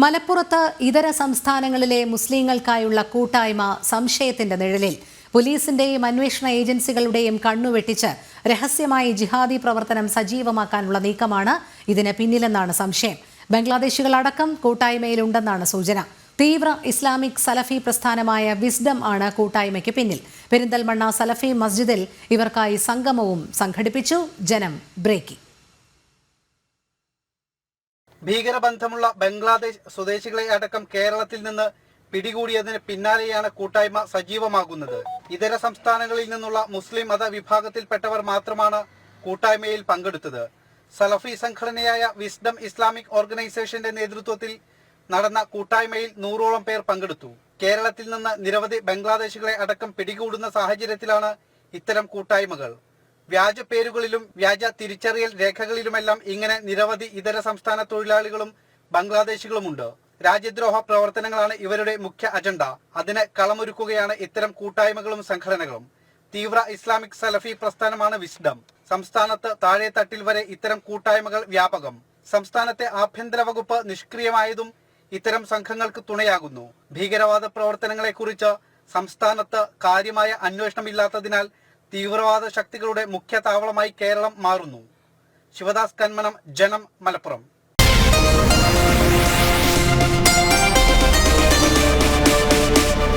മലപ്പുറത്ത് ഇതര സംസ്ഥാനങ്ങളിലെ മുസ്ലിങ്ങൾക്കായുള്ള കൂട്ടായ്മ സംശയത്തിന്റെ നിഴലിൽ പോലീസിന്റെയും അന്വേഷണ ഏജൻസികളുടെയും കണ്ണുവെട്ടിച്ച് രഹസ്യമായി ജിഹാദി പ്രവർത്തനം സജീവമാക്കാനുള്ള നീക്കമാണ് ഇതിന് പിന്നിലെന്നാണ് സംശയം. ബംഗ്ലാദേശികളടക്കം കൂട്ടായ്മയിലുണ്ടെന്നാണ് സൂചന. തീവ്ര ഇസ്ലാമിക് സലഫി പ്രസ്ഥാനമായ വിസ്ഡം ആണ് കൂട്ടായ്മയ്ക്ക് പിന്നിൽ. പെരിന്തൽമണ്ണ സലഫി മസ്ജിദിൽ ഇവർക്കായി സംഗമവും സംഘടിപ്പിച്ചു. ജനം ബ്രേക്കിംഗ്. ഭീകരബന്ധമുള്ള ബംഗ്ലാദേശ് സ്വദേശികളെ അടക്കം കേരളത്തിൽ നിന്ന് പിടികൂടിയതിന് പിന്നാലെയാണ് കൂട്ടായ്മ സജീവമാകുന്നത്. ഇതര സംസ്ഥാനങ്ങളിൽ നിന്നുള്ള മുസ്ലിം മത വിഭാഗത്തിൽപ്പെട്ടവർ മാത്രമാണ് കൂട്ടായ്മയിൽ പങ്കെടുത്തത്. സലഫി സംഘടനയായ വിസ്ഡം ഇസ്ലാമിക് ഓർഗനൈസേഷന്റെ നേതൃത്വത്തിൽ നടന്ന കൂട്ടായ്മയിൽ 100ഓളം പേർ പങ്കെടുത്തു. കേരളത്തിൽ നിന്ന് നിരവധി ബംഗ്ലാദേശികളെ അടക്കം പിടികൂടുന്ന സാഹചര്യത്തിലാണ് ഇത്തരം കൂട്ടായ്മകൾ. വ്യാജ പേരുകളിലും വ്യാജ തിരിച്ചറിയൽ രേഖകളിലുമെല്ലാം ഇങ്ങനെ നിരവധി ഇതര സംസ്ഥാന തൊഴിലാളികളും ബംഗ്ലാദേശികളുമുണ്ട്. രാജ്യദ്രോഹ പ്രവർത്തനങ്ങളാണ് ഇവരുടെ മുഖ്യ അജണ്ട. അതിന് കളമൊരുക്കുകയാണ് ഇത്തരം കൂട്ടായ്മകളും സംഘടനകളും. തീവ്ര ഇസ്ലാമിക് സലഫി പ്രസ്ഥാനമാണ് വിസ്ഡം. സംസ്ഥാനത്ത് താഴെത്തട്ടിൽ വരെ ഇത്തരം കൂട്ടായ്മകൾ വ്യാപകം. സംസ്ഥാനത്തെ ആഭ്യന്തര വകുപ്പ് നിഷ്ക്രിയമായതും ഇത്തരം സംഘങ്ങൾക്ക് തുണയാകുന്നു. ഭീകരവാദ പ്രവർത്തനങ്ങളെക്കുറിച്ച് സംസ്ഥാനത്ത് കാര്യമായ അന്വേഷണമില്ലാത്തതിനാൽ തീവ്രവാദ ശക്തികളുടെ മുഖ്യ താവളമായി കേരളം മാറുന്നു. ശിവദാസ് കന്മനം, ജനം, മലപ്പുറം.